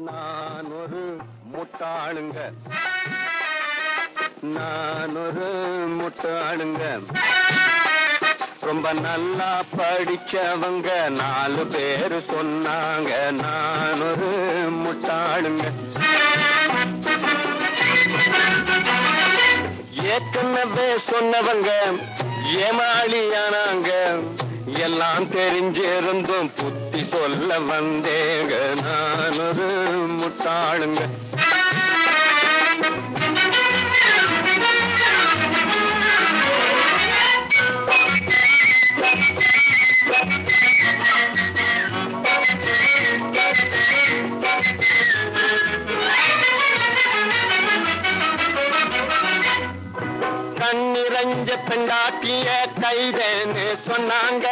நான் ஒரு முட்டாளுங்க, நான் ஒரு முட்டாளுங்க. ரொம்ப நல்லா படிச்சவங்க 4 பேரு சொன்னாங்க. நான் ஒரு முட்டாளுங்க. ஏற்கனவே சொன்னவங்க ஏமாளியானாங்க. எல்லாம் தெரிஞ்சிருந்தும் புத்தி சொல்ல வந்தேங்க. நான் ஒரு முட்டாளுங்க. கண்ணிரஞ்ச பெண்டாட்டிய கைதேன்னு சொன்னாங்க.